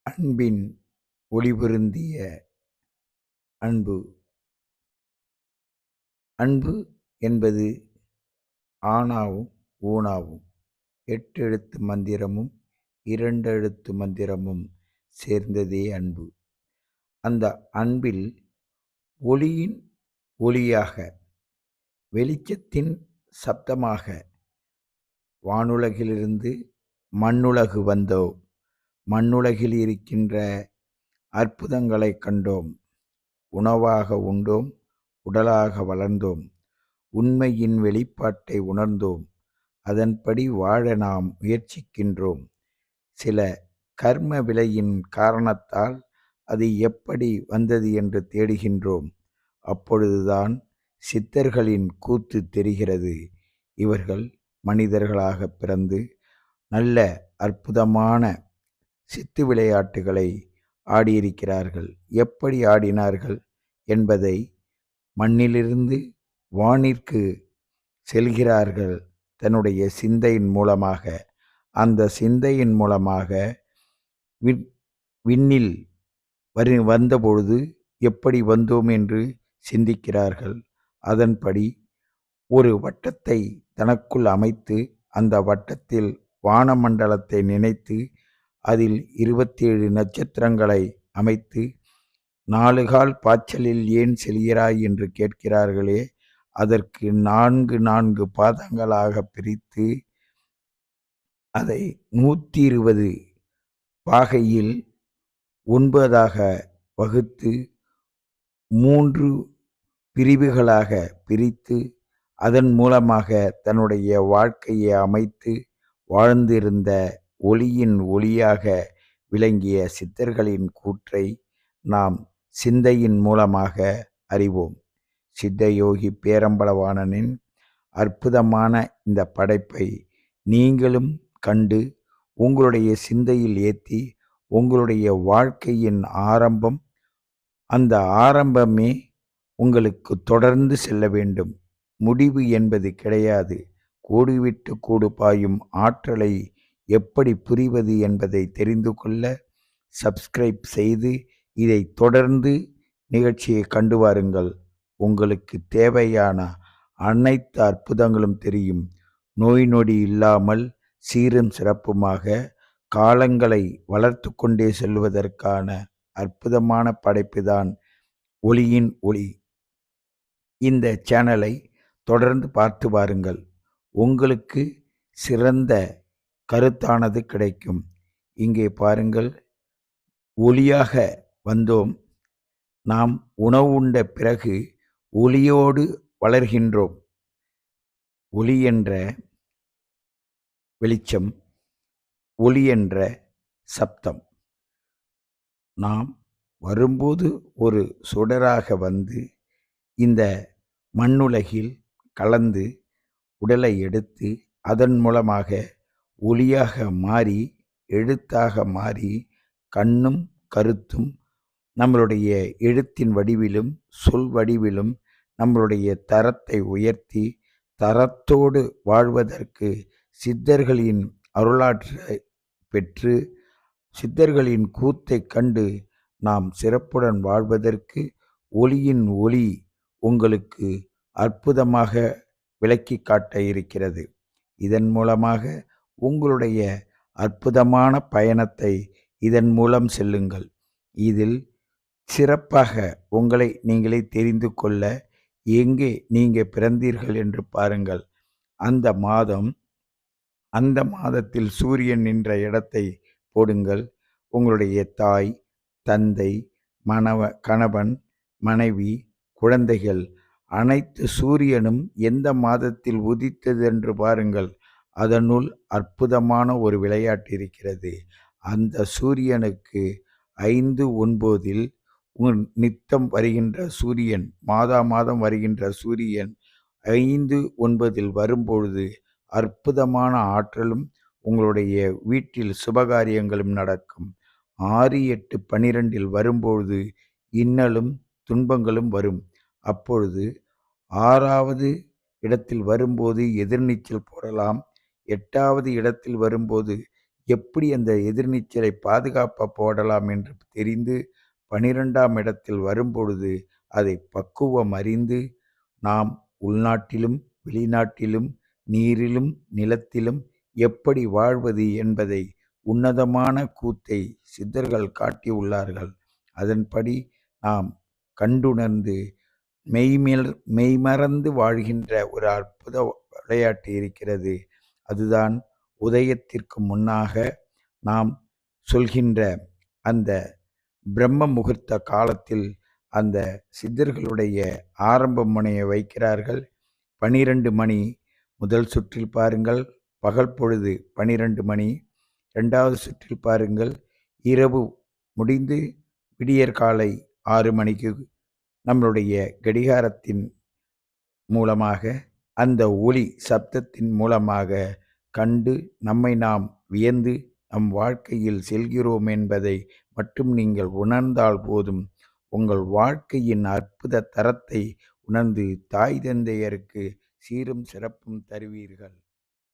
அன்பின் ஒளிபொருந்திய அன்பு. அன்பு என்பது ஆனாவும் ஊனாவும் 8 எழுத்து மந்திரமும் 2 எழுத்து மந்திரமும் சேர்ந்ததே அன்பு. அந்த அன்பில் ஒளியின் ஒளியாக, வெளிச்சத்தின் சப்தமாக வானுலகிலிருந்து மண்ணுலகு வந்தோம். மண்ணுலகில் இருக்கின்ற அற்புதங்களைக் கண்டோம். உணவாக உண்டோம், உடலாக வளர்ந்தோம். உண்மையின் வெளிப்பாட்டை உணர்ந்தோம். அதன்படி வாழ நாம் முயற்சிக்கின்றோம். சில கர்ம விளையின் காரணத்தால் அது எப்படி வந்தது என்று தேடுகின்றோம். அப்பொழுதுதான் சித்தர்களின் கூத்து தெரிகிறது. இவர்கள் மனிதர்களாக பிறந்து நல்ல அற்புதமான சித்து விளையாட்டுகளை ஆடியிருக்கிறார்கள். எப்படி ஆடினார்கள் என்பதை மண்ணிலிருந்து வானிற்கு செல்கிறார்கள் தன்னுடைய சிந்தையின் மூலமாக. அந்த சிந்தையின் மூலமாக விண்ணில் வந்தபொழுது எப்படி வந்தோம் என்று சிந்திக்கிறார்கள். அதன்படி ஒரு வட்டத்தை தனக்குள் அமைத்து அந்த வட்டத்தில் வானமண்டலத்தை நினைத்து அதில் 27 நட்சத்திரங்களை அமைத்து 4 கால் பாய்ச்சலில் ஏன் செல்கிறாய் என்று கேட்கிறார்களே, அதற்கு 4 பாதங்களாக பிரித்து அதை 120 பாகையில் 9ஆக வகுத்து 3 பிரிவுகளாக பிரித்து அதன் மூலமாக தன்னுடைய வாழ்க்கையை அமைத்து வாழ்ந்திருந்த ஒளியின் ஒளியாக விளங்கிய சித்தர்களின் கூற்றை நாம் சிந்தையின் மூலமாக அறிவோம். சித்தயோகி பேரம்பலவாணனின் அற்புதமான இந்த படைப்பை நீங்களும் கண்டு உங்களுடைய சிந்தையில் ஏற்றி உங்களுடைய வாழ்க்கையின் ஆரம்பம், அந்த ஆரம்பமே உங்களுக்கு தொடர்ந்து செல்ல வேண்டும். முடிவு என்பது கிடையாது. கூடுவிட்டு கூடு பாயும் ஆற்றலை எப்படி புரிவது என்பதை தெரிந்து கொள்ள சப்ஸ்கிரைப் செய்து இதை தொடர்ந்து நிகழ்ச்சியை கண்டு வாருங்கள். உங்களுக்கு தேவையான அனைத்து அற்புதங்களும் தெரியும். நோய் நொடி இல்லாமல் சீரும் சிறப்புமாக காலங்களை வளர்த்து கொண்டே செல்வதற்கான அற்புதமான படைப்புதான் ஒளியின் ஒளி. இந்த சேனலை தொடர்ந்து பார்த்து வாருங்கள். உங்களுக்கு சிறந்த கருத்தானது கிடைக்கும். இங்கே பாருங்கள், ஒளியாக வந்தோம். நாம் உணவு உண்ட பிறகு ஒளியோடு வளர்கின்றோம். ஒளி என்ற வெளிச்சம், ஒளி என்ற சப்தம். நாம் வரும்போது ஒரு சுடராக வந்து இந்த மண்ணுலகில் கலந்து உடலை எடுத்து அதன் மூலமாக ஒளியாக மாறி எழுத்தாக மாறி கண்ணும் கருத்தும் நம்மளுடைய எழுத்தின் வடிவிலும் சொல் வடிவிலும் நம்மளுடைய தரத்தை உயர்த்தி தரத்தோடு வாழ்வதற்கு சித்தர்களின் அருளாற்றை பெற்று சித்தர்களின் கூத்தை கண்டு நாம் சிறப்புடன் வாழ்வதற்கு ஒளியின் ஒளி உங்களுக்கு அற்புதமாக விளக்கி காட்ட இருக்கிறது. இதன் மூலமாக உங்களுடைய அற்புதமான பயணத்தை இதன் மூலம் செல்லுங்கள். இதில் சிறப்பாக உங்களை நீங்களே தெரிந்து கொள்ள எங்கே நீங்கள் பிறந்தீர்கள் என்று பாருங்கள். அந்த மாதத்தில் சூரியன் நின்ற இடத்தை போடுங்கள். உங்களுடைய தாய், தந்தை, கணவன், மனைவி, குழந்தைகள் அனைத்து சூரியனும் எந்த மாதத்தில் உதித்தது என்று பாருங்கள். அதனுள் அற்புதமான ஒரு விளையாட்டு இருக்கிறது. அந்த சூரியனுக்கு 5-9 நித்தம் வருகின்ற சூரியன், மாதம் வருகின்ற சூரியன் 5-9 வரும்பொழுது அற்புதமான ஆற்றலும் உங்களுடைய வீட்டில் சுபகாரியங்களும் நடக்கும். 6-8-12 வரும்பொழுது இன்னலும் துன்பங்களும் வரும். அப்பொழுது 6வது இடத்தில் வரும்போது எதிர்நீச்சல் போடலாம். 8வது இடத்தில் வரும்போது எப்படி அந்த எதிர்நீச்சலை பாதுகாப்பாக போடலாம் என்று தெரிந்து 12ஆம் இடத்தில் வரும்பொழுது அதை பக்குவம் அறிந்து நாம் உள்நாட்டிலும் வெளிநாட்டிலும் நீரிலும் நிலத்திலும் எப்படி வாழ்வது என்பதை உன்னதமான கூத்தை சித்தர்கள் காட்டியுள்ளார்கள். அதன்படி நாம் கண்டுணர்ந்து மெய்மறந்து வாழ்கின்ற ஒரு அற்புத விளையாட்டு இருக்கிறது. அதுதான் உதயத்திற்கு முன்னாக நாம் சொல்கின்ற அந்த பிரம்ம முகூர்த்த காலத்தில் அந்த சித்தர்களுடைய ஆரம்ப முனையை வைக்கிறார்கள். 12 மணி முதல் சுற்றில் பாருங்கள், பகல் பொழுது 12 மணி. 2வது சுற்றில் பாருங்கள், இரவு முடிந்து விடியற்காலை 6 மணிக்கு நம்மளுடைய கடிகாரத்தின் மூலமாக அந்த ஒலி சப்தத்தின் மூலமாக கண்டு நம்மை நாம் வியந்து நம் வாழ்க்கையில் செல்கிறோம் என்பதை மட்டும் நீங்கள் உணர்ந்தால் போதும். உங்கள் வாழ்க்கையின் அற்புத தரத்தை உணர்ந்து தாய் தந்தையருக்கு சீரும் சிறப்பும் தருவீர்கள்.